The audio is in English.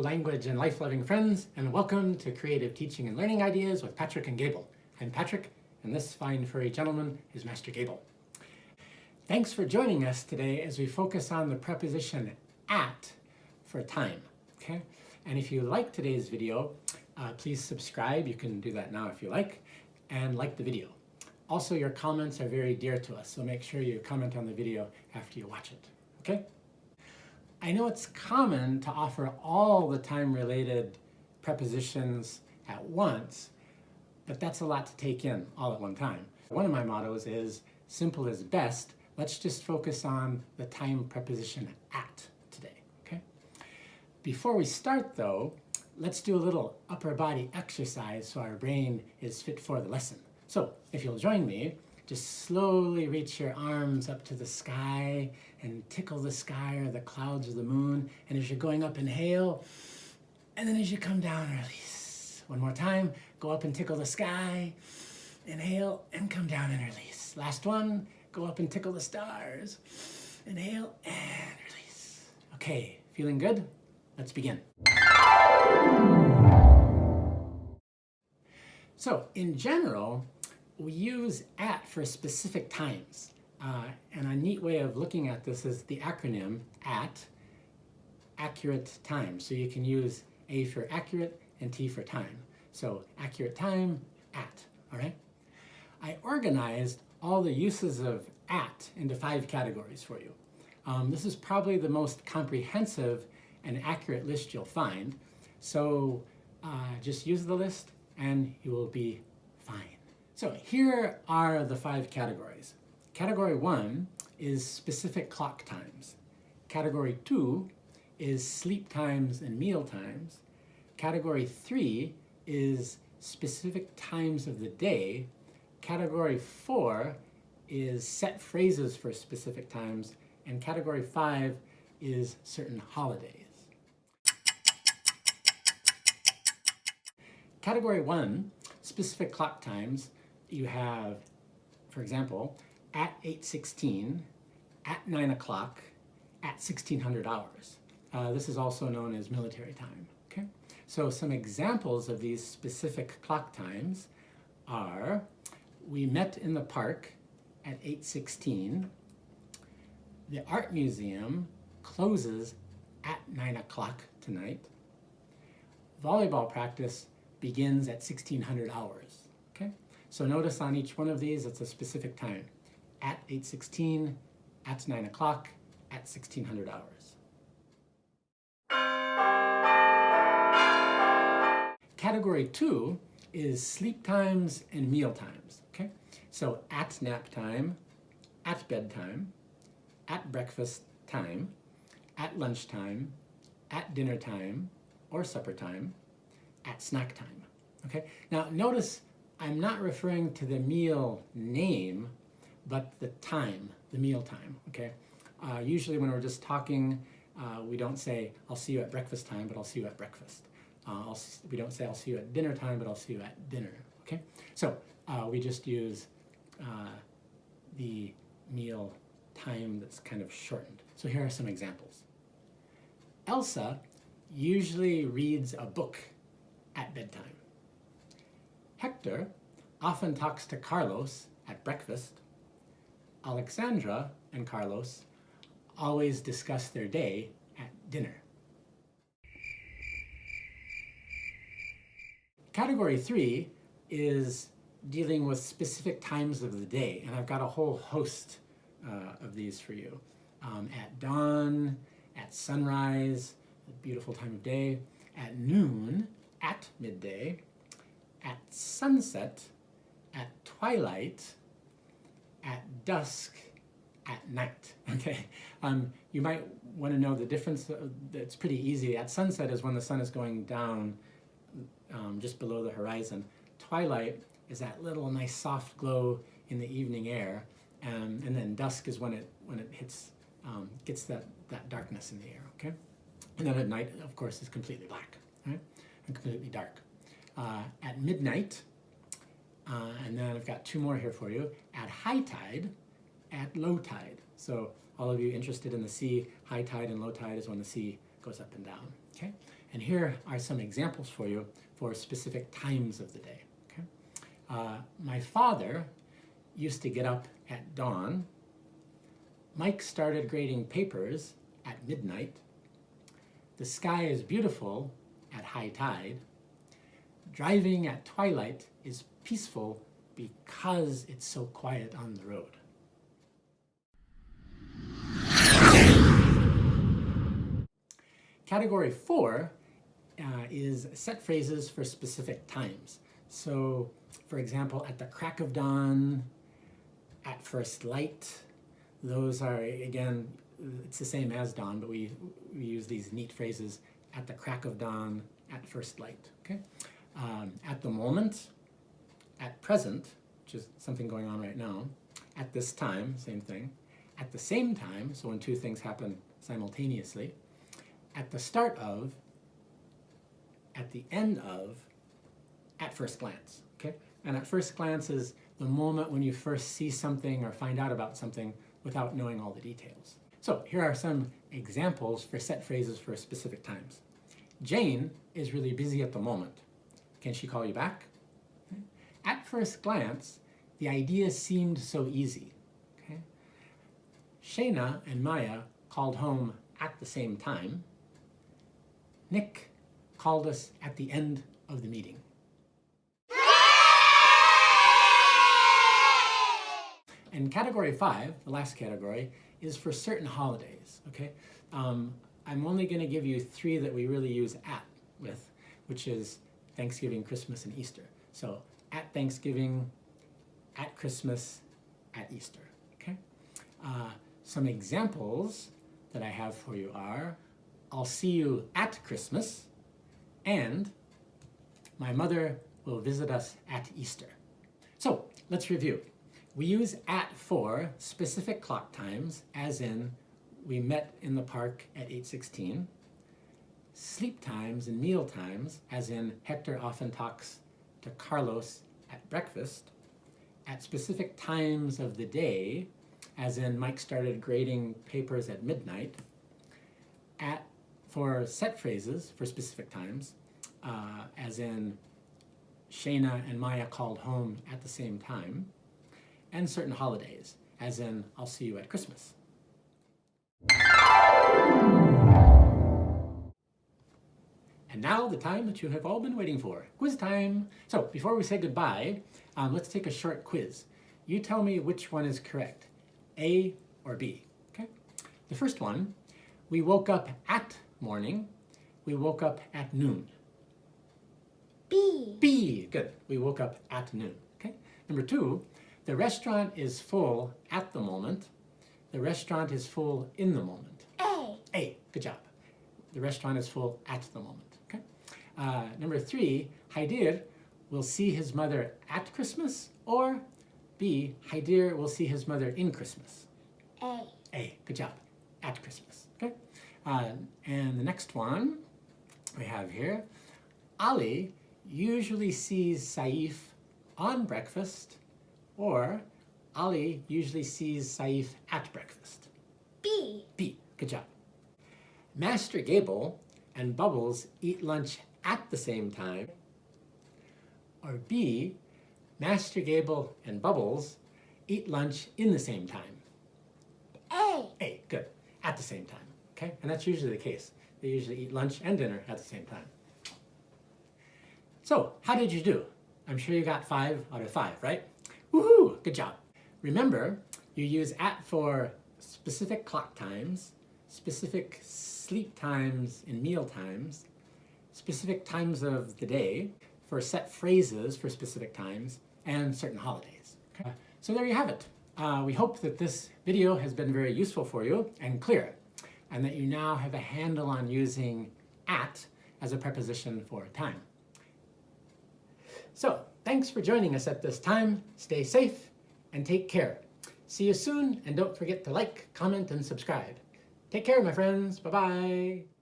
language and life-loving friends, and welcome to Creative Teaching and Learning Ideas with Patrick and Gable. I'm Patrick, and this fine furry gentleman is Master Gable. Thanks for joining us today as we focus on the preposition at for time, okay? And if you like today's video, please subscribe. You can do that now if you and like the video. Also, your comments are very dear to us, so make sure you comment on the video after you watch it, okay? I know it's common to offer all the time-related prepositions at once, but that's a lot to take in all at one time. One of my mottos is, simple is best. Let's just focus on the time preposition at today, okay? Before we start though, let's do a little upper body exercise so our brain is fit for the lesson. So if you'll join me, just slowly reach your arms up to the sky and tickle the sky or the clouds or the moon. And as you're going up, inhale, and then as you come down, release. One more time, go up and tickle the sky, inhale, and come down and release. Last one, go up and tickle the stars, inhale, and release. Okay, feeling good? Let's begin. So, in general, we use at for specific times. And a neat way of looking at this is the acronym AT, accurate time. So you can use A for accurate and T for time. So accurate time, at, all right? I organized all the uses of at into 5 categories for you. This is probably the most comprehensive and accurate list you'll find. So just use the list and you will be fine. So here are the 5 categories. Category 1 is specific clock times. Category 2 is sleep times and meal times. Category 3 is specific times of the day. Category 4 is set phrases for specific times. And category 5 is certain holidays. Category 1, specific clock times, you have, for example, at 8:16, at 9 o'clock, at 1600 hours. This is also known as military time, okay? So some examples of these specific clock times are, we met in the park at 8:16, the art museum closes at 9 o'clock tonight, volleyball practice begins at 1600 hours, okay? So notice on each one of these, it's a specific time. At 8:16, at 9 o'clock, at 1600 hours. Category 2 is sleep times and meal times, okay? So at nap time, at bedtime, at breakfast time, at lunchtime, at dinner time or supper time, at snack time, okay? Now notice I'm not referring to the meal name, but the time, the meal time, okay? Usually when we're just talking, we don't say, I'll see you at breakfast time, but I'll see you at breakfast. We don't say, I'll see you at dinner time, but I'll see you at dinner, okay? So we just use the meal time that's kind of shortened. So here are some examples. Elsa usually reads a book at bedtime. Hector often talks to Carlos at breakfast. Alexandra and Carlos always discuss their day at dinner. Category 3 is dealing with specific times of the day, and I've got a whole host of these for you. At dawn, at sunrise, a beautiful time of day, at noon, at midday, at sunset, at twilight, at dusk, at night, okay? You might want to know the difference. It's pretty easy. At sunset is when the sun is going down just below the horizon. Twilight is that little nice soft glow in the evening air, and then dusk is when it hits, gets that darkness in the air, okay? And then at night, of course, is completely black, right? And completely dark. At midnight, and then I've got 2 more here for you. At high tide, at low tide. So all of you interested in the sea, high tide and low tide is when the sea goes up and down, okay? And here are some examples for you for specific times of the day. Okay? My father used to get up at dawn. Mike started grading papers at midnight. The sky is beautiful at high tide. Driving at twilight is peaceful because it's so quiet on the road. Category 4 is set phrases for specific times. So, for example, at the crack of dawn, at first light, those are, again, it's the same as dawn, but we use these neat phrases at the crack of dawn, at first light, okay? At the moment, at present, which is something going on right now, at this time, same thing, at the same time, so when two things happen simultaneously, at the start of, at the end of, at first glance, okay? And at first glance is the moment when you first see something or find out about something without knowing all the details. So here are some examples for set phrases for specific times. Jane is really busy at the moment. Can she call you back? Okay. At first glance, the idea seemed so easy. Okay. Shayna and Maya called home at the same time. Nick called us at the end of the meeting. And category 5, the last category, is for certain holidays, okay? I'm only going to give you 3 that we really use at with, which is Thanksgiving, Christmas, and Easter. So at Thanksgiving, at Christmas, at Easter, okay? Some examples that I have for you are, I'll see you at Christmas, and my mother will visit us at Easter. So let's review. We use at for specific clock times, as in we met in the park at 8:16. Sleep times and meal times, as in Hector often talks to Carlos at breakfast. At specific times of the day, as in Mike started grading papers at midnight. For set phrases for specific times, as in Shayna and Maya called home at the same time. And certain holidays, as in, I'll see you at Christmas. And now the time that you have all been waiting for, quiz time. So before we say goodbye, let's take a short quiz. You tell me which one is correct, A or B, okay? The first one, we woke up at morning, we woke up at noon. B. B, good, we woke up at noon, okay? Number 2, the restaurant is full at the moment. The restaurant is full in the moment. A. A, good job. The restaurant is full at the moment, okay? Number 3, Haidir will see his mother at Christmas, or B, Haidir will see his mother in Christmas. A. A, good job, at Christmas, okay? And the next one we have here, Ali usually sees Saif on breakfast, or Ali usually sees Saif at breakfast. B. B, good job. Master Gable and Bubbles eat lunch at the same time, or B, Master Gable and Bubbles eat lunch in the same time. A. A, good, at the same time, okay? And that's usually the case. They usually eat lunch and dinner at the same time. So, how did you do? I'm sure you got 5 out of 5, right? Woohoo, good job. Remember, you use at for specific clock times, specific sleep times and meal times, specific times of the day, for set phrases for specific times, and certain holidays. Okay? So there you have it. We hope that this video has been very useful for you and clear, and that you now have a handle on using at as a preposition for time. So, thanks for joining us at this time. Stay safe and take care. See you soon, and don't forget to like, comment, and subscribe. Take care, my friends. Bye-bye.